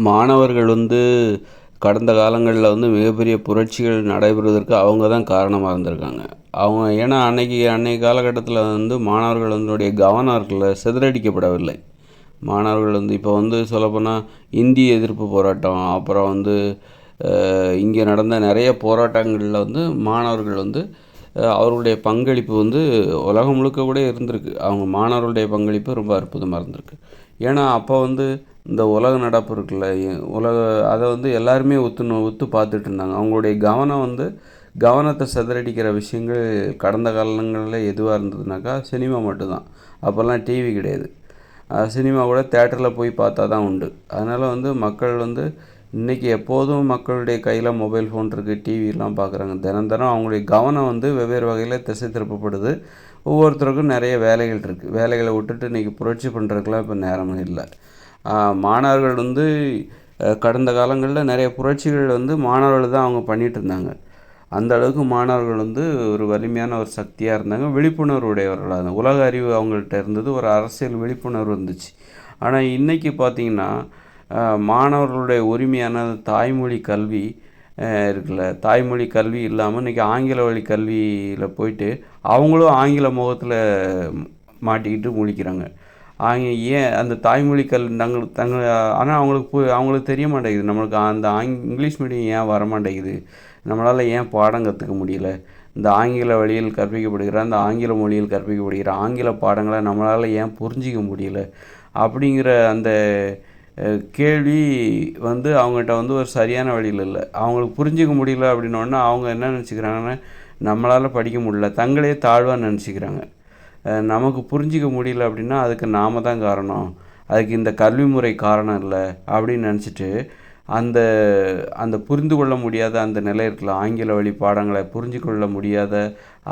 மாணவர்கள் கடந்த காலங்களில் மிகப்பெரிய புரட்சிகள் நடைபெறுவதற்கு அவங்க தான் காரணமாக இருந்திருக்காங்க. அவங்க ஏன்னா அன்னைக்கு காலகட்டத்தில் மாணவர்களுடைய கவனம் இருக்குல்ல சிதறடிக்கப்படவில்லை. மாணவர்கள் இப்போ சொல்லப்போனால் இந்திய எதிர்ப்பு போராட்டம், அப்புறம் இங்கே நடந்த நிறைய போராட்டங்களில் மாணவர்கள் அவர்களுடைய பங்களிப்பு உலகம் முழுக்க கூட இருந்திருக்கு. அவங்க மாணவர்களுடைய பங்களிப்பு ரொம்ப அற்புதமாக இருந்திருக்கு. ஏன்னா அப்போ இந்த உலக நடப்பு இருக்குல்ல, அதை எல்லாருமே ஒத்து பார்த்துட்டு இருந்தாங்க. அவங்களுடைய கவனம் கவனத்தை சிதறடிக்கிற விஷயங்கள் கடந்த காலங்களில் எதுவாக இருந்ததுனாக்கா சினிமா மட்டும்தான். அப்போல்லாம் டிவி கிடையாது. சினிமா கூட தேட்டரில் போய் பார்த்தா தான் உண்டு. அதனால் மக்கள் இன்றைக்கி எப்போதும் மக்களுடைய கையில் மொபைல் ஃபோன் இருக்குது, டிவிலாம் பார்க்குறாங்க. தினம் அவங்களுடைய கவனம் வெவ்வேறு வகையில் திசை திருப்பப்படுது. ஒவ்வொருத்தருக்கும் நிறைய வேலைகள் இருக்குது. வேலைகளை விட்டுட்டு இன்றைக்கி புரட்சி பண்ணுறதுக்கெலாம் இப்போ நேரமும் இல்லை. மாணவர்கள் கடந்த காலங்களில் நிறைய புரட்சிகள் மாணவர்கள் தான் அவங்க பண்ணிகிட்டு இருந்தாங்க. அந்த அளவுக்கு மாணவர்கள் ஒரு வலிமையான ஒரு சக்தியாக இருந்தாங்க. விழிப்புணர்வு உடையவர்களாக இருந்தாங்க. உலக அறிவு அவங்கள்ட்ட இருந்தது. ஒரு அரசியல் விழிப்புணர்வு இருந்துச்சு. ஆனால் இன்றைக்கி பார்த்திங்கன்னா மாணவர்களுடைய உரிமையான தாய்மொழி கல்வி இருக்குல்ல, தாய்மொழி கல்வி இல்லாமல் இன்றைக்கி ஆங்கில வழி கல்வியில் போயிட்டு அவங்களும் ஆங்கில முகத்தில் மாட்டிக்கிட்டு முழிக்கிறாங்க. ஏன் அந்த தாய்மொழி ஆனால் அவங்களுக்கு தெரிய மாட்டேங்குது. நம்மளுக்கு அந்த இங்கிலீஷ் மீடியம் ஏன் வர மாட்டேங்குது, நம்மளால் ஏன் பாடம் கற்றுக்க முடியல, இந்த ஆங்கில வழியில் கற்பிக்கப்படுகிற அந்த ஆங்கில மொழியில் கற்பிக்கப்படுகிற ஆங்கில பாடங்களை நம்மளால் ஏன் புரிஞ்சிக்க முடியல அப்படிங்கிற அந்த கேள்வி அவங்ககிட்ட ஒரு சரியான வழியில் இல்லை. அவங்களுக்கு புரிஞ்சிக்க முடியல அப்படின்னோடனே அவங்க என்ன நினச்சிக்கிறாங்கன்னா, நம்மளால் படிக்க முடியல, தங்களே தாழ்வாக நினச்சிக்கிறாங்க. நமக்கு புரிஞ்சிக்க முடியல அப்படின்னா அதுக்கு நாம் தான் காரணம், அதுக்கு இந்த கல்வி முறை காரணம் இல்லை அப்படின்னு நினச்சிட்டு அந்த அந்த புரிந்து கொள்ள முடியாத அந்த நிலை இருக்குல்ல, ஆங்கில வழி பாடங்களை புரிஞ்சு கொள்ள முடியாத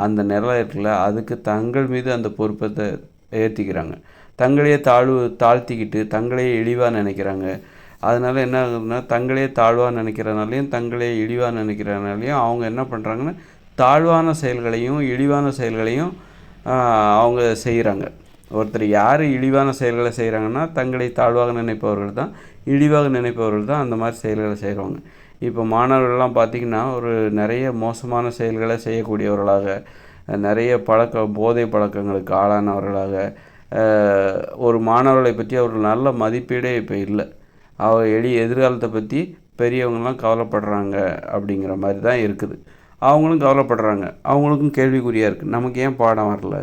அந்த நிலை இருக்குல்ல, அதுக்கு தங்கள் மீது அந்த பொறுப்பை ஏற்றிக்கிறாங்க. தங்களையே தாழ்த்திக்கிட்டு தங்களையே இழிவாக நினைக்கிறாங்க. அதனால் என்ன ஆகுதுன்னா, தங்களே தாழ்வாக நினைக்கிறனாலையும் தங்களே இழிவாக நினைக்கிறனாலையும் அவங்க என்ன பண்ணுறாங்கன்னா, தாழ்வான செயல்களையும் இழிவான செயல்களையும் அவங்க செய்கிறாங்க. ஒருத்தர் யார் இழிவான செயல்களை செய்கிறாங்கன்னா, தங்களை தாழ்வாக நினைப்பவர்கள் தான், இழிவாக நினைப்பவர்கள் தான் அந்த மாதிரி செயல்களை செய்கிறவங்க. இப்போ மாணவர்கள்லாம் பார்த்திங்கன்னா ஒரு நிறைய மோசமான செயல்களை செய்யக்கூடியவர்களாக, நிறைய போதை பழக்கங்களுக்கு ஆளானவர்களாக, ஒரு மாணவர்களை பற்றி ஒரு நல்ல மதிப்பீடே இப்போ இல்லை. எதிர்காலத்தை பற்றி பெரியவங்களாம் கவலைப்படுறாங்க அப்படிங்கிற மாதிரி தான் இருக்குது. அவங்களும் கவலைப்படுறாங்க, அவங்களுக்கும் கேள்விக்குறியாக இருக்குது. நமக்கு ஏன் பாடம் வரல,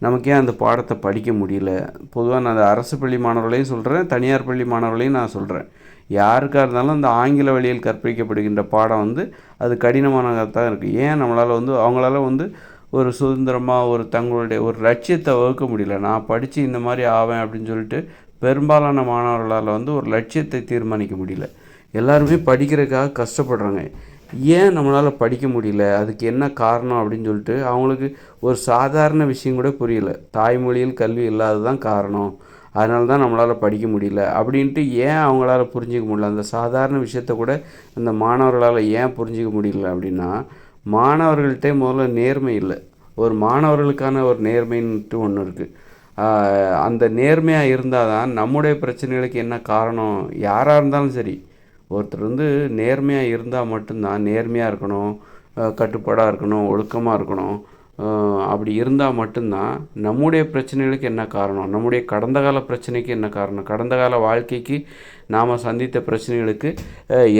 நமக்கு ஏன் அந்த பாடத்தை படிக்க முடியல. பொதுவாக நான் அந்த அரசு பள்ளி மாணவர்களையும் சொல்கிறேன், தனியார் பள்ளி மாணவர்களையும் நான் சொல்கிறேன். யாருக்காக இருந்தாலும் அந்த ஆங்கில வழியில் கற்பிக்கப்படுகின்ற பாடம் அது கடினமானதாக தான் இருக்குது. ஏன் நம்மளால் அவங்களால ஒரு சுதந்திரமாக தங்களுடைய ஒரு லட்சியத்தை வகுக்க முடியல. நான் படித்து இந்த மாதிரி ஆவேன் அப்படின்னு சொல்லிட்டு பெரும்பாலான மாணவர்களால் ஒரு லட்சியத்தை தீர்மானிக்க முடியல. எல்லாருமே படிக்கிறதுக்காக கஷ்டப்படுறாங்க. ஏன் நம்மளால் படிக்க முடியல, அதுக்கு என்ன காரணம் அப்படின்னு சொல்லிட்டு அவங்களுக்கு ஒரு சாதாரண விஷயம் கூட புரியல. தாய்மொழியில் கல்வி இல்லாதது தான் காரணம், அதனால தான் நம்மளால் படிக்க முடியல அப்படின்ட்டு ஏன் அவங்களால புரிஞ்சிக்க முடியல. அந்த சாதாரண விஷயத்த கூட அந்த மாணவர்களால் ஏன் புரிஞ்சிக்க முடியல அப்படின்னா, மாணவர்கள்ட்டே முதல்ல நேர்மை இல்லை. ஒரு மாணவர்களுக்கான ஒரு நேர்மைன்ட்டு ஒன்று இருக்குது. அந்த நேர்மையாக இருந்தால் தான் நம்முடைய பிரச்சனைகளுக்கு என்ன காரணம், யாராக இருந்தாலும் சரி, ஒருத்தர் நேர்மையாக இருந்தால் மட்டும்தான், நேர்மையாக இருக்கணும், கட்டுப்பாடாக இருக்கணும், ஒழுக்கமாக இருக்கணும். அப்படி இருந்தால் மட்டும்தான் நம்முடைய பிரச்சனைகளுக்கு என்ன காரணம், நம்முடைய கடந்த கால பிரச்சனைக்கு என்ன காரணம், கடந்த கால வாழ்க்கைக்கு நாம் சந்தித்த பிரச்சனைகளுக்கு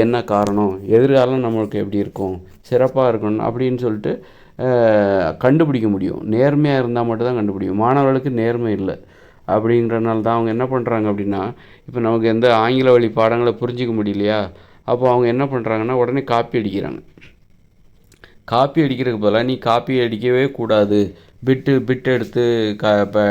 என்ன காரணம், எதிர்காலம் நம்மளுக்கு எப்படி இருக்கும், சிறப்பாக இருக்கணும் அப்படின்னு சொல்லிட்டு கண்டுபிடிக்க முடியும். நேர்மையாக இருந்தால் மட்டும்தான் கண்டுபிடிக்கும். மாணவர்களுக்கு நேர்மை இல்லை. அப்படிங்கிறனால தான் அவங்க என்ன பண்ணுறாங்க அப்படின்னா, இப்போ நமக்கு எந்த ஆங்கில வழி பாடங்களை புரிஞ்சிக்க முடியலையா, அப்போ அவங்க என்ன பண்ணுறாங்கன்னா உடனே காப்பி அடிக்கிறாங்க. காப்பி அடிக்கிறதுக்கு பதிலாக நீ காப்பி அடிக்கவே கூடாது, பிட்டு எடுத்து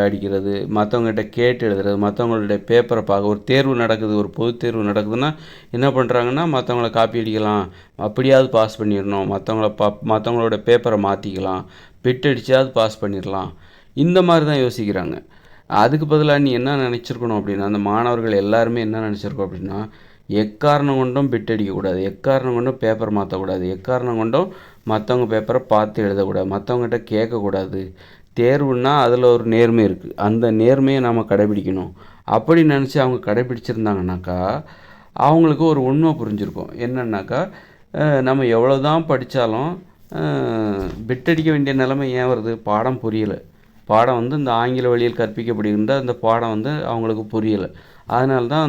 அடிக்கிறது, மற்றவங்ககிட்ட கேட்டு எழுதுறது, மற்றவங்களுடைய பேப்பரை பார்க்க, ஒரு தேர்வு நடக்குது, ஒரு பொது தேர்வு நடக்குதுன்னா என்ன பண்ணுறாங்கன்னா, மற்றவங்கள காப்பி அடிக்கலாம், அப்படியாவது பாஸ் பண்ணிடணும், மற்றவங்களோட பேப்பரை மாற்றிக்கலாம், பிட்டு அடித்தாவது பாஸ் பண்ணிடலாம், இந்த மாதிரி தான் யோசிக்கிறாங்க. அதுக்கு பதிலாக நீ என்ன நினச்சிருக்கணும் அப்படின்னா, அந்த மாணவர்கள் எல்லாருமே என்ன நினச்சிருக்கோம் அப்படின்னா, எக்காரணம் கொண்டும் பிட் அடிக்கக்கூடாது, எக்காரணம் கொண்டும் பேப்பர் மாற்றக்கூடாது, எக்காரணம் கொண்டும் மற்றவங்க பேப்பரை பார்த்து எழுதக்கூடாது, மற்றவங்ககிட்ட கேட்கக்கூடாது. தேர்வுன்னா அதில் ஒரு நேர்மை இருக்குது, அந்த நேர்மையை நாம் கடைபிடிக்கணும். அப்படி நினச்சி அவங்க கடைபிடிச்சிருந்தாங்கனாக்கா அவங்களுக்கு ஒரு உண்மை புரிஞ்சிருக்கும். என்னன்னாக்கா, நம்ம எவ்வளோ தான் படித்தாலும் பிட்டடிக்க வேண்டிய நிலைமை ஏன் வருது? பாடம் புரியலை. பாடம் வந்து இந்த ஆங்கில வழியில் கற்பிக்கப்படுகின்ற அந்த பாடம் வந்து அவங்களுக்கு புரியலை. அதனால தான்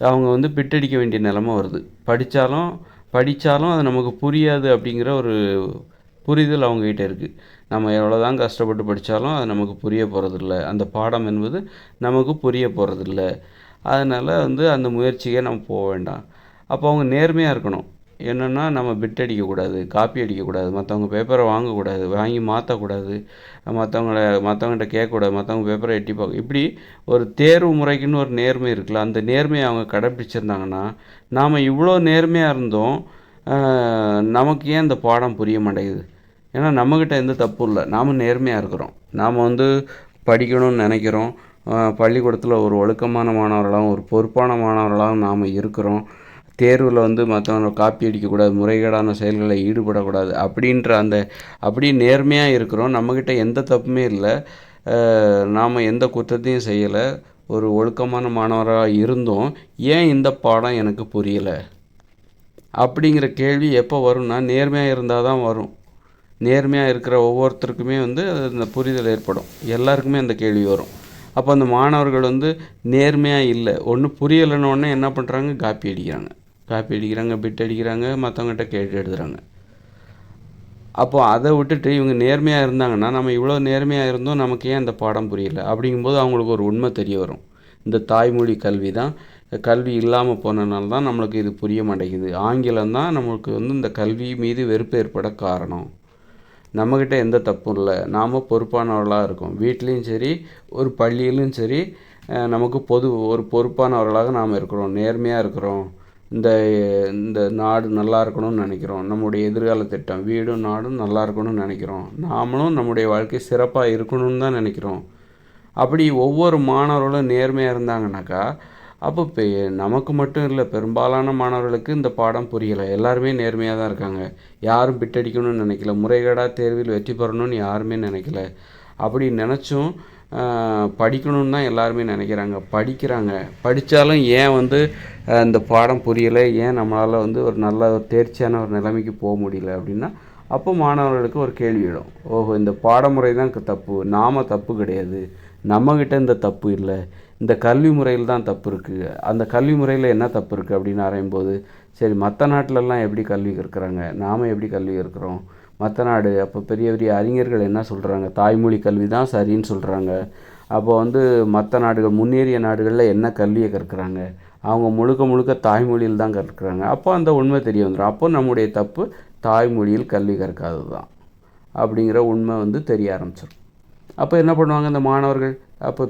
அவங்க வந்து பிட்டடிக்க வேண்டிய நிலைமை வருது. படித்தாலும் அது நமக்கு புரியாது அப்படிங்கிற ஒரு புரிதல் அவங்ககிட்ட இருக்குது. நம்ம எவ்வளோ தான் கஷ்டப்பட்டு படித்தாலும் அது நமக்கு புரிய போகிறதில்ல. அந்த பாடம் என்பது நமக்கு புரிய போகிறதில்ல. அதனால் வந்து அந்த முயற்சிக்கே நம்ம போக வேண்டாம். அப்போ அவங்க நேர்மையாக இருக்கணும். என்னென்னா, நம்ம பிட் அடிக்கக்கூடாது, காப்பி அடிக்கக்கூடாது, மற்றவங்க பேப்பரை வாங்கக்கூடாது, வாங்கி மாற்றக்கூடாது, மற்றவங்ககிட்ட கேட்கக்கூடாது, மற்றவங்க பேப்பரை எட்டி பார்க்க, இப்படி ஒரு தேர்வு முறைக்குன்னு ஒரு நேர்மை இருக்குல்ல, அந்த நேர்மையை அவங்க கடைப்பிடிச்சிருந்தாங்கன்னா, நாம் இவ்வளோ நேர்மையாக இருந்தோம், நமக்கு ஏன் இந்த பாடம் புரிய மாட்டேங்குது? ஏன்னா நம்மக்கிட்ட எந்த தப்பும் இல்லை, நாம் நேர்மையாக இருக்கிறோம். நாம் வந்து படிக்கணும்னு நினைக்கிறோம். பள்ளிக்கூடத்தில் ஒரு ஒழுக்கமான மாணவர்களாகவும் ஒரு பொறுப்பான மாணவர்களாகவும் நாம் இருக்கிறோம். தேர்வில் வந்து மற்றவங்க காப்பி அடிக்கக்கூடாது, முறைகேடான செயல்களில் ஈடுபடக்கூடாது அப்படின்ற அப்படி நேர்மையாக இருக்கிறோம். நம்மக்கிட்ட எந்த தப்புமே இல்லை, நாம் எந்த குற்றத்தையும் செய்யலை, ஒரு ஒழுக்கமான மாணவராக இருந்தோம். ஏன் இந்த பாடம் எனக்கு புரியலை அப்படிங்கிற கேள்வி எப்போ வரும்னா, நேர்மையாக இருந்தால் தான் வரும். நேர்மையாக இருக்கிற ஒவ்வொருத்தருக்குமே வந்து அந்த புரிதல் ஏற்படும். எல்லாருக்குமே அந்த கேள்வி வரும். அப்போ அந்த மாணவர்கள் வந்து நேர்மையாக இல்லை, ஒன்று புரியலைன்னொடனே என்ன பண்ணுறாங்க? காப்பி அடிக்கிறாங்க, பிட் அடிக்கிறாங்க, மற்றவங்ககிட்ட கேட்டு எழுதுகிறாங்க. அப்போது அதை விட்டுட்டு இவங்க நேர்மையாக இருந்தாங்கன்னா, நம்ம இவ்வளோ நேர்மையாக இருந்தோம், நமக்கு ஏன் அந்த பாடம் புரியலை அப்படிங்கும்போது அவங்களுக்கு ஒரு உண்மை தெரிய வரும். இந்த தாய்மொழி கல்வி தான், கல்வி இல்லாமல் போனதுனால தான் நம்மளுக்கு இது புரிய மாட்டேங்குது. ஆங்கிலம் தான் நம்மளுக்கு வந்து இந்த கல்வி மீது வெறுப்பு ஏற்பட காரணம். நம்மக்கிட்ட எந்த தப்பும் இல்லை, நாம் பொறுப்பானவர்களாக இருக்கோம். வீட்லேயும் சரி, ஒரு பள்ளியிலும் சரி, நமக்கு ஒரு பொறுப்பானவர்களாக நாம் இருக்கிறோம், நேர்மையாக இருக்கிறோம். இந்த நாடு நல்லா இருக்கணும்னு நினைக்கிறோம். நம்முடைய எதிர்கால திட்டம், வீடும் நாடும் நல்லா இருக்கணும்னு நினைக்கிறோம். நாமளும் நம்முடைய வாழ்க்கை சிறப்பாக இருக்கணும்னு தான் நினைக்கிறோம். அப்படி ஒவ்வொரு மாணவர்களும் நேர்மையாக இருந்தாங்கனாக்கா, அப்போ நமக்கு மட்டும் இல்லை, பெரும்பாலான மாணவர்களுக்கு இந்த பாடம் புரியலை. எல்லாருமே நேர்மையாக தான் இருக்காங்க. யாரும் பிட்டடிக்கணும்னு நினைக்கல, முறைகேடாக தேர்வில் வெற்றி பெறணும்னு யாருமே நினைக்கல. அப்படி நினச்சும் படிக்கணும்னு தான் எல்லாருமே நினைக்கிறாங்க, படிக்கிறாங்க. படித்தாலும் ஏன் வந்து இந்த பாடம் புரியலை, ஏன் நம்மளால் வந்து ஒரு நல்ல தேர்ச்சியான ஒரு நிலைமைக்கு போக முடியல அப்படின்னா, அப்போ மாணவர்களுக்கு ஒரு கேள்வி எழும். ஓஹோ, இந்த பாடமுறை தான் தப்பு, நாம் தப்பு கிடையாது, நம்மக்கிட்ட இந்த தப்பு இல்லை, இந்த கல்வி முறையில் தான் தப்பு இருக்குது. அந்த கல்வி முறையில் என்ன தப்பு இருக்குது அப்படின்னு ஆராயும்போது, சரி மற்ற நாட்டிலெல்லாம் எப்படி கல்வி கற்கிறாங்க, நாம் எப்படி கல்வி கற்கிறோம், மற்ற நாடு, அப்போ பெரிய பெரிய அறிஞர்கள் என்ன சொல்கிறாங்க, தாய்மொழி கல்வி தான் சரின்னு சொல்கிறாங்க. அப்போ வந்து மற்ற நாடுகள், முன்னேறிய நாடுகளில் என்ன கல்வியை கற்கிறாங்க, அவங்க முழுக்க தாய்மொழியில் தான் கற்கிறாங்க. அப்போ அந்த உண்மை தெரிய வந்துடும். அப்போ நம்முடைய தப்பு தாய்மொழியில் கல்வி கற்காதது தான் அப்படிங்கிற உண்மை வந்து தெரிய ஆரம்பிச்சிடும். அப்போ என்ன பண்ணுவாங்க இந்த மாணவர்கள்? அப்போ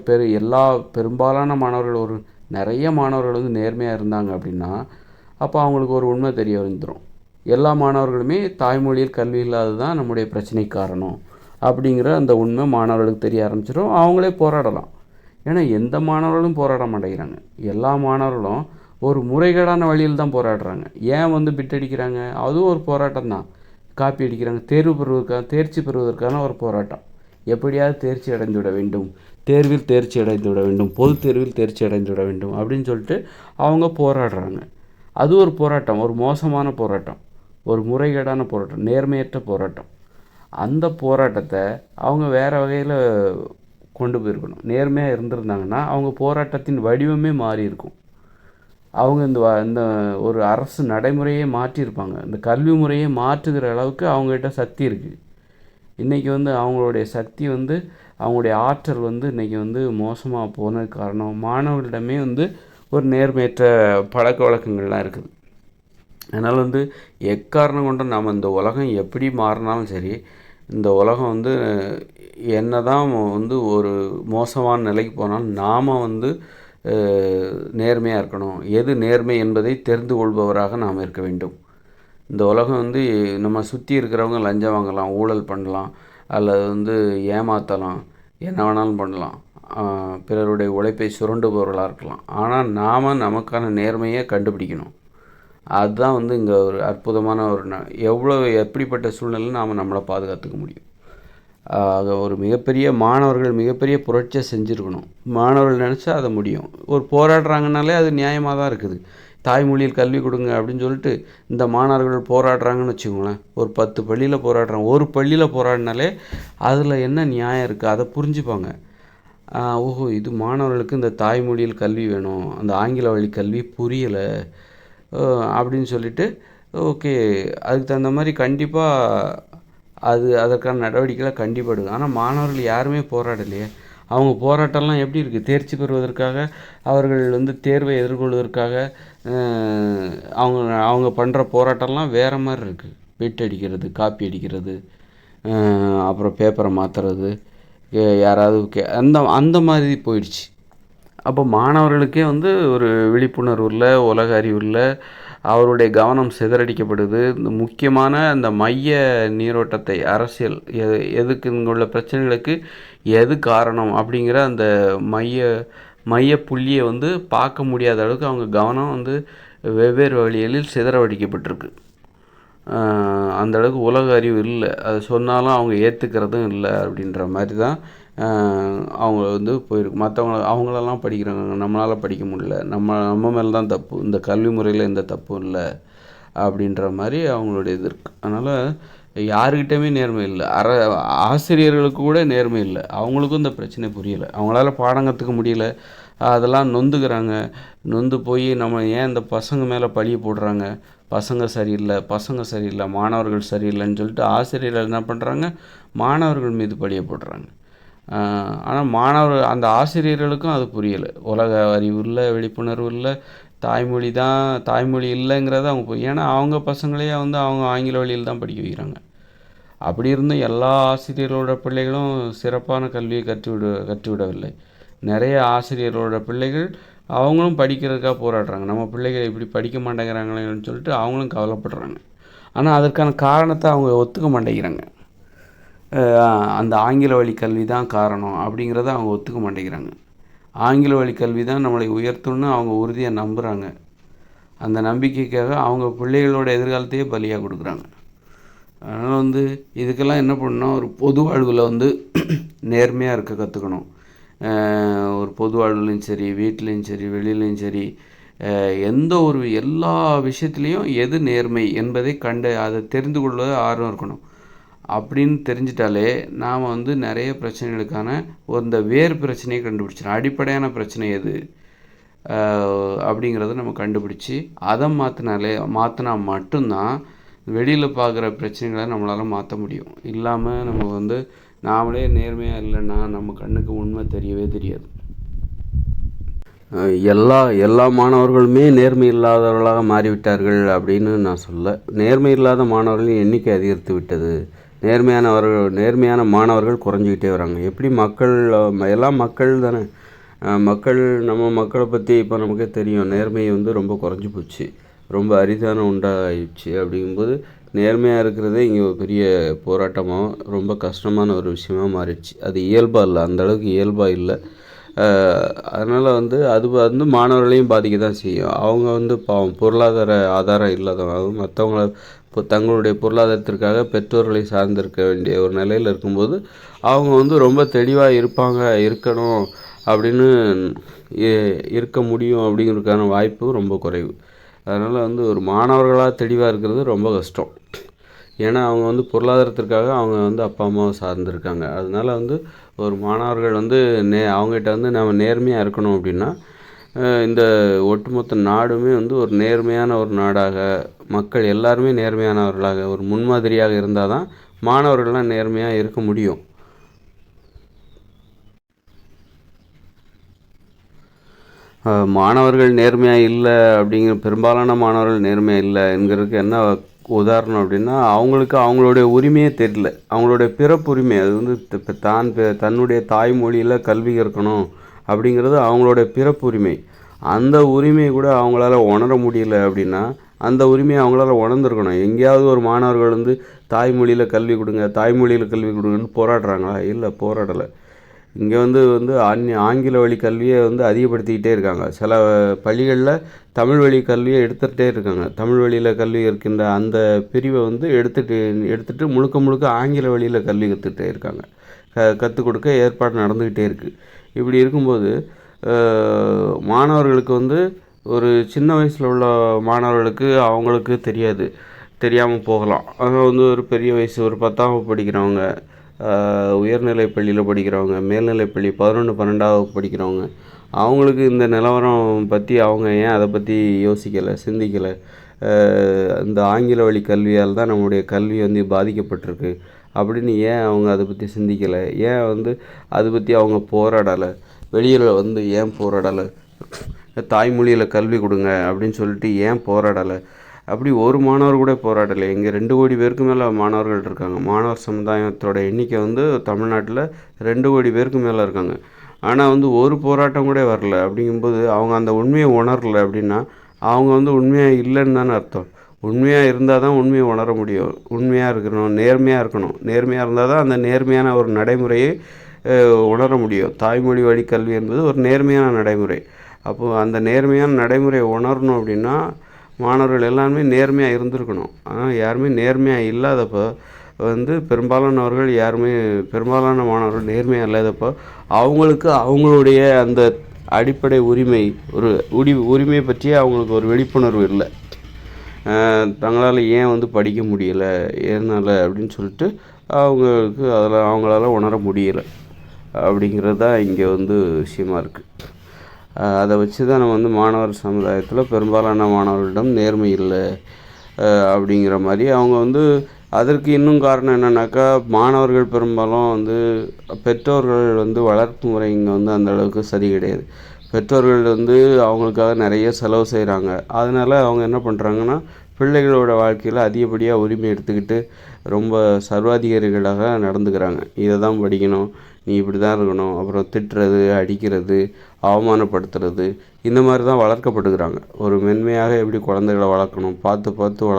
பெரும்பாலான மாணவர்கள், நிறைய மாணவர்கள் வந்து நேர்மையாக இருந்தாங்க அப்படின்னா, அப்போ அவங்களுக்கு ஒரு உண்மை தெரிய வந்துடும். எல்லா மாணவர்களுமே தாய்மொழியில் கல்வி இல்லாதது தான் நம்முடைய பிரச்சனைக்கு காரணம் அப்படிங்கிற அந்த உண்மை மாணவர்களுக்கு தெரிய ஆரம்பிச்சிடும். அவங்களே போராடலாம். ஏன்னா எந்த மாணவர்களும் போராட மாட்டேங்கிறாங்க. எல்லா மாணவர்களும் ஒரு முறைகேடான வழியில் தான் போராடுறாங்க. ஏன் வந்து பிட் அடிக்கிறாங்க? அதுவும் ஒரு போராட்டம் தான். காப்பி அடிக்கிறாங்க. தேர்ச்சி பெறுவதற்கான ஒரு போராட்டம். எப்படியாவது தேர்ச்சி அடைந்து விட வேண்டும், தேர்வில் தேர்ச்சி அடைந்து விட வேண்டும், பொது தேர்வில் தேர்ச்சி அடைந்து விட வேண்டும் அப்படின்னு சொல்லிட்டு அவங்க போராடுறாங்க. அது ஒரு போராட்டம், ஒரு மோசமான போராட்டம், ஒரு முறைகேடான போராட்டம், நேர்மையற்ற போராட்டம். அந்த போராட்டத்தை அவங்க வேறு வகையில் கொண்டு போயிருக்கணும். நேர்மையாக இருந்திருந்தாங்கன்னா அவங்க போராட்டத்தின் வடிவமே மாறி இருக்கும். அவங்க இந்த ஒரு அரசு நடைமுறையே மாற்றியிருப்பாங்க. இந்த கல்வி முறையை மாற்றுகிற அளவுக்கு அவங்ககிட்ட சக்தி இருக்குது. இன்றைக்கி வந்து அவங்களுடைய சக்தி வந்து, அவங்களுடைய ஆற்றல் வந்து இன்றைக்கி வந்து மோசமாக போனதுக்கு காரணம் மாணவர்களிடமே வந்து ஒரு நேர்மையற்ற பழக்க வழக்கங்கள்லாம் இருக்குது. அதனால் வந்து எக்காரணம் கொண்டு நாம் இந்த உலகம் எப்படி மாறினாலும் சரி, இந்த உலகம் வந்து என்ன தான் வந்து ஒரு மோசமான நிலைக்கு போனாலும் நாம் வந்து நேர்மையாக இருக்கணும். எது நேர்மை என்பதை தெரிந்து கொள்பவராக நாம் இருக்க வேண்டும். இந்த உலகம் வந்து நம்ம சுற்றி இருக்கிறவங்க லஞ்சம் வாங்கலாம், ஊழல் பண்ணலாம், அல்லது வந்து ஏமாற்றலாம், என்ன வேணாலும் பண்ணலாம், பிறருடைய உழைப்பை சுரண்டுபவர்களாக இருக்கலாம். ஆனால் நாம் நமக்கான நேர்மையை கண்டுபிடிக்கணும். அதுதான் வந்து இங்கே ஒரு அற்புதமான எப்படிப்பட்ட சூழ்நிலையில் நாம் நம்மளை பாதுகாத்துக்க முடியும். ஒரு மாணவர்கள் மிகப்பெரிய புரட்சியை செஞ்சுருக்கணும். மாணவர்கள் நினச்சா அதை முடியும். ஒரு போராடுறாங்கனாலே அது நியாயமாக தான் இருக்குது. தாய்மொழியில் கல்வி கொடுங்க அப்படின்னு சொல்லிட்டு இந்த மாணவர்கள் போராடுறாங்கன்னு வச்சுக்கோங்களேன். ஒரு 10 பள்ளியில் போராடுறாங்க. ஒரு பள்ளியில் போராடினாலே அதில் என்ன நியாயம் இருக்குது அதை புரிஞ்சுப்பாங்க. ஓஹோ, இது மாணவர்களுக்கு இந்த தாய்மொழியில் கல்வி வேணும், அந்த ஆங்கில வழி கல்வி புரியலை அப்படின்னு சொல்லிட்டு ஓகே, அதுக்கு தகுந்த மாதிரி கண்டிப்பாக அதற்கான நடவடிக்கைகளை கண்டிப்பாக எடுக்கும். ஆனால் மாணவர்கள் யாருமே போராடலையே. அவங்க போராட்டம்லாம் எப்படி இருக்குது? தேர்ச்சி பெறுவதற்காக, அவர்கள் தேர்வை எதிர்கொள்வதற்காக அவங்க அவங்க பண்ணுற போராட்டம்லாம் வேறு மாதிரி இருக்குது. பிட் அடிக்கிறது, காப்பி அடிக்கிறது, அப்புறம் பேப்பரை மாற்றுறது, யாராவது அந்த மாதிரி போயிடுச்சு. அப்போ மாணவர்களுக்கே ஒரு விழிப்புணர்வு இல்லை, உலக அறிவு இல்லை, அவருடைய கவனம் சிதறடிக்கப்படுது. இந்த முக்கியமான அந்த மைய நீரோட்டத்தை, அரசியல் எதுக்கு இங்குள்ள பிரச்சனைகளுக்கு எது காரணம் அப்படிங்கிற அந்த மைய புள்ளியை பார்க்க முடியாத அளவுக்கு அவங்க கவனம் வெவ்வேறு வழிகளில் சிதறடிக்கப்பட்டிருக்கு. அந்த அளவுக்கு உலக அறிவு இல்லை. அது சொன்னாலும் அவங்க ஏற்றுக்கிறதும் இல்லை அப்படின்ற மாதிரி தான் அவங்க போயிருக்கு. அவங்களெல்லாம் படிக்கிறாங்க, நம்மளால் படிக்க முடியல, நம்ம மேலே தான் தப்பு, இந்த கல்வி முறையில் எந்த தப்பும் இல்லை அப்படின்ற மாதிரி அவங்களுடைய இது இருக்குது. அதனால் யாருக்கிட்டேயுமே நேர்மை இல்லை. ஆசிரியர்களுக்கு கூட நேர்மை இல்லை. அவங்களுக்கும் இந்த பிரச்சனை புரியலை. அவங்களால பாடம் கற்றுக்க முடியல, அதெல்லாம் நொந்துக்கிறாங்க. நொந்து போய் நம்ம ஏன் இந்த பசங்க மேலே பழிய போடுறாங்க, பசங்க சரியில்லை, மாணவர்கள் சரியில்லைன்னு சொல்லிட்டு ஆசிரியர்கள் என்ன பண்ணுறாங்க, மாணவர்கள் மீது பழிய போடுறாங்க. ஆனால் அந்த ஆசிரியர்களுக்கும் அது புரியலை. உலக அறிவு இல்லை, விழிப்புணர்வு இல்லை, தாய்மொழி இல்லைங்கிறத அவங்க ஏன்னா அவங்க பசங்களையே அவங்க ஆங்கில வழியில் தான் படிக்க வைக்கிறாங்க. அப்படி இருந்தும் எல்லா ஆசிரியர்களோட பிள்ளைகளும் சிறப்பான கல்வியை கற்றுவிடவில்லை. நிறைய ஆசிரியர்களோட பிள்ளைகள் அவங்களும் படிக்கிறதுக்காக போராடுறாங்க. நம்ம பிள்ளைகள் இப்படி படிக்க மாட்டேங்கிறாங்களேன்னு சொல்லிட்டு அவங்களும் கவலைப்படுறாங்க. ஆனால் அதற்கான காரணத்தை அவங்க ஒத்துக்க மாட்டேங்கிறாங்க. அந்த ஆங்கில வழி கல்வி தான் காரணம் அப்படிங்கிறத அவங்க ஒத்துக்க மாட்டேங்கிறாங்க. ஆங்கில வழி கல்வி தான் நம்மளை உயர்த்தும்னு அவங்க உறுதியாக நம்புகிறாங்க. அந்த நம்பிக்கைக்காக அவங்க பிள்ளைகளோட எதிர்காலத்தையே பலியாக கொடுக்குறாங்க. அதனால் இதுக்கெல்லாம் என்ன பண்ணணும், ஒரு பொது வாழ்வில் நேர்மையாக இருக்க கற்றுக்கணும். ஒரு பொது வாழ்வுலையும் சரி, வீட்லேயும் சரி, வெளியிலையும் சரி, எல்லா விஷயத்துலேயும் எது நேர்மை என்பதை அதை தெரிந்து கொள்வது ஆர்வம் இருக்கணும். அப்படின்னு தெரிஞ்சிட்டாலே நாம் நிறைய பிரச்சனைகளுக்கான இந்த வேறு பிரச்சனையை கண்டுபிடிச்சிடும். அடிப்படையான பிரச்சனை எது அப்படிங்கிறத நம்ம கண்டுபிடிச்சி அதை மாற்றினா மட்டும்தான் வெளியில் பார்க்குற பிரச்சனைகளை நம்மளால் மாற்ற முடியும். இல்லாமல் நம்ம நாமளே நேர்மையாக இல்லைன்னா நம்ம கண்ணுக்கு உண்மை தெரியவே தெரியாது. எல்லா மாணவர்களுமே நேர்மை இல்லாதவர்களாக மாறிவிட்டார்கள் அப்படின்னு நான் சொல்ல. நேர்மை இல்லாத மாணவர்களின் எண்ணிக்கை அதிகரித்து விட்டது. நேர்மையான மாணவர்கள் குறைஞ்சிக்கிட்டே வராங்க. எப்படி எல்லாம் மக்கள் தானே. நம்ம மக்களை பற்றி இப்போ நமக்கே தெரியும். நேர்மை ரொம்ப குறைஞ்சி போச்சு, ரொம்ப அரிதான உண்டாகிடுச்சு. அப்படிங்கும்போது நேர்மையாக இருக்கிறதே இங்கே ஒரு பெரிய போராட்டமாக, ரொம்ப கஷ்டமான ஒரு விஷயமாக மாறிடுச்சு. அது இயல்பாக இல்லை, அந்தளவுக்கு இயல்பாக இல்லை. அதனால் அது மாணவர்களையும் பாதிக்க தான் செய்யும். அவங்க பாவம் பொருளாதார ஆதாரம் இல்லாதவங்க, மற்றவங்கள தங்களுடைய பொருளாதாரத்திற்காக பெற்றோர்களை சார்ந்திருக்க வேண்டிய ஒரு நிலையில் இருக்கும்போது அவங்க ரொம்ப தெளிவாக இருக்கணும் அப்படின்னு இருக்க முடியும் அப்படிங்கிறதுக்கான வாய்ப்பு ரொம்ப குறைவு. அதனால் ஒரு மாணவர்களாக தெளிவாக இருக்கிறது ரொம்ப கஷ்டம். ஏன்னா அவங்க பொருளாதாரத்திற்காக அவங்க அப்பா அம்மாவை சார்ந்திருக்காங்க. அதனால் ஒரு மாணவர்கள் அவங்ககிட்ட நம்ம நேர்மையாக இருக்கணும் அப்படின்னா இந்த ஒட்டுமொத்த நாடுமே ஒரு நேர்மையான ஒரு நாடாக, மக்கள் எல்லாருமே நேர்மையானவர்களாக ஒரு முன்மாதிரியாக இருந்தால் தான் மாணவர்கள்லாம் நேர்மையாக இருக்க முடியும். மாணவர்கள் நேர்மையாக இல்லை பெரும்பாலான மாணவர்கள் நேர்மையாக இல்லை என்கிறதுக்கு என்ன உதாரணம் அப்படின்னா, அவங்களுடைய உரிமையே தெரியல. அவங்களுடைய பிறப்பு உரிமை அது தன்னுடைய தாய்மொழியில் கல்வி கற்கணும் அப்படிங்கிறது அவங்களுடைய பிறப்பு உரிமை. அந்த உரிமையை கூட அவங்களால உணர முடியல அப்படின்னா, அந்த உரிமையை அவங்களால உணர்ந்துருக்கணும். எங்கேயாவது ஒரு மாணவர்கள் தாய்மொழியில் கல்வி கொடுங்கன்னு போராடுறாங்களா? இல்லை, போராடலை. இங்கே ஆங்கில வழி கல்வியை அதிகப்படுத்திக்கிட்டே இருக்காங்க. சில பள்ளிகளில் தமிழ் வழி கல்வியை எடுத்துகிட்டே இருக்காங்க. தமிழ் வழியில் கல்வி இருக்கின்ற அந்த பிரிவை எடுத்துகிட்டு முழுக்க ஆங்கில வழியில் கல்வி கற்றுக்கிட்டே இருக்காங்க. கற்றுக் கொடுக்க ஏற்பாடு நடந்துக்கிட்டே இருக்குது. இப்படி இருக்கும்போது மாணவர்களுக்கு ஒரு சின்ன வயசில் உள்ள மாணவர்களுக்கு அவங்களுக்கு தெரியாது, தெரியாமல் போகலாம். ஆனால் வந்து ஒரு பெரிய வயசு ஒரு 10ஆம் வகுப்பு படிக்கிறவங்க, உயர்நிலை பள்ளியில் படிக்கிறவங்க, மேல்நிலைப்பள்ளி 11, 12ஆம் வகுப்பு படிக்கிறவங்க, அவங்களுக்கு இந்த நிலவரம் பற்றி அவங்க ஏன் அதை பற்றி யோசிக்கலை, சிந்திக்கலை? இந்த ஆங்கில வழி கல்வியால் தான் நம்முடைய கல்வி வந்து பாதிக்கப்பட்டிருக்கு அப்படின்னு ஏன் அவங்க அதை பற்றி சிந்திக்கலை? ஏன் வந்து அதை பற்றி அவங்க போராடலை? வெளியில் வந்து ஏன் போராடலை? தாய்மொழியில் கல்வி கொடுங்க அப்படின்னு சொல்லிட்டு ஏன் போராடலை? அப்படி ஒரு மாணவர் கூட போராடலை. இங்கே 2 கோடி பேருக்கு மேலே மாணவர்கள் இருக்காங்க. மாணவர் சமுதாயத்தோட எண்ணிக்கை வந்து தமிழ்நாட்டில் 2 கோடி பேருக்கு மேலே இருக்காங்க. ஆனால் வந்து ஒரு போராட்டம் கூட வரல. அப்படிங்கும்போது அவங்க அந்த உண்மையை உணரலை அப்படின்னா அவங்க வந்து உண்மையாக இல்லைன்னு தானே அர்த்தம். உண்மையாக இருந்தால் தான் உண்மையை உணர முடியும். உண்மையாக இருக்கணும், நேர்மையாக இருக்கணும். நேர்மையாக இருந்தால் தான் அந்த நேர்மையான ஒரு நடைமுறையை உணர முடியும். தாய்மொழி வழி கல்வி என்பது ஒரு நேர்மையான நடைமுறை. அப்போது அந்த நேர்மையான நடைமுறையை உணரணும் அப்படின்னா மாணவர்கள் எல்லாருமே நேர்மையாக இருந்திருக்கணும். ஆனால் யாருமே நேர்மையாக இல்லாதப்போ வந்து பெரும்பாலான மாணவர்கள் நேர்மையாக இல்லாதப்போ அவங்களுக்கு அவங்களுடைய அந்த அடிப்படை உரிமை உரிமை பற்றி அவங்களுக்கு ஒரு விழிப்புணர்வு இல்லை. தங்களால் ஏன் வந்து படிக்க முடியலை, எதனால் அப்படின்னு சொல்லிட்டு அவங்களால உணர முடியலை அப்படிங்கிறது தான் இங்கே வந்து விஷயமா இருக்குது. அதை வச்சு தான் நம்ம வந்து மாணவர் சமுதாயத்தில் பெரும்பாலான மாணவர்களிடம் நேர்மை இல்லை அப்படிங்கிற மாதிரி அவங்க வந்து அதற்கு இன்னும் காரணம் என்னென்னாக்கா மாணவர்கள் பெரும்பாலும் வந்து பெற்றோர்கள் வந்து வளர்ப்பு முறை இங்கே வந்து அந்தளவுக்கு சரி கிடையாது. பெற்றோர்கள் வந்து அவங்களுக்காக நிறைய செலவு செய்கிறாங்க. அதனால் அவங்க என்ன பண்ணுறாங்கன்னா பிள்ளைகளோட வாழ்க்கையில் அதிகப்படியாக உரிமை எடுத்துக்கிட்டு ரொம்ப சர்வாதிகாரிகளாக நடந்துக்கிறாங்க. இதை தான் படிக்கணும், நீ இப்படி தான் இருக்கணும், அப்புறம் திட்டுறது, அடிக்கிறது, அவமானப்படுத்துறது, இந்த மாதிரி தான் வளர்க்கப்பட்டுக்கிறாங்க. ஒரு மென்மையாக எப்படி குழந்தைகளை வளர்க்கணும், பார்த்து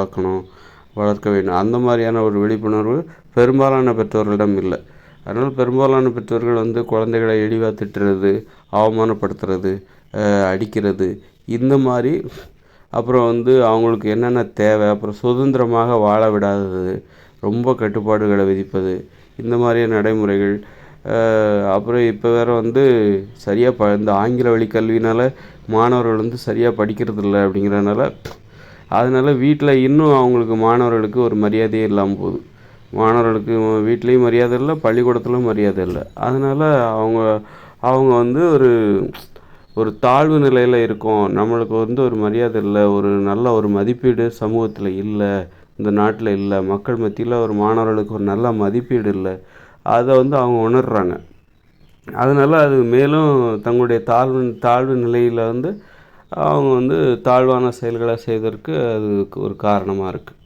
வளர்க்க வேண்டும், அந்த மாதிரியான ஒரு விழிப்புணர்வு பெரும்பாலான பெற்றோர்களிடம் இல்லை. அதனால் பெரும்பாலான பெற்றோர்கள் வந்து குழந்தைகளை இழிவாக திட்டுறது, அவமானப்படுத்துறது, அடிக்கிறது, இந்த மாதிரி அப்புறம் வந்து அவங்களுக்கு என்னென்ன தேவை, அப்புறம் சுதந்திரமாக வாழ விடாதது, ரொம்ப கட்டுப்பாடுகளை விதிப்பது, இந்த மாதிரியான நடைமுறைகள். அப்புறம் இப்போ வேறு வந்து சரியாக இந்த ஆங்கில வழி கல்வினால் மாணவர்கள் வந்து சரியாக படிக்கிறதில்ல அப்படிங்கிறதுனால அதனால் வீட்டில் இன்னும் அவங்களுக்கு மாணவர்களுக்கு ஒரு மரியாதையே இல்லாமல் போகுது. மாணவர்களுக்கு வீட்லேயும் மரியாதை இல்லை, பள்ளிக்கூடத்துலையும் மரியாதை இல்லை. அதனால் அவங்க வந்து ஒரு தாழ்வு நிலையில் இருக்கோம், நம்மளுக்கு வந்து ஒரு மரியாதை இல்லை, ஒரு நல்ல ஒரு மதிப்பீடு சமூகத்தில் இல்லை, இந்த நாட்டில் இல்லை, மக்கள் மத்தியில் ஒரு மாணவர்களுக்கு ஒரு நல்ல மதிப்பீடு இல்லை, அதை வந்து அவங்க உணர்கிறாங்க. அதனால் அது மேலும் தங்களுடைய தாழ்வு நிலையில் வந்து அவங்க வந்து தாழ்வான செயல்களை செய்வதற்கு அது ஒரு காரணமாக இருக்குது.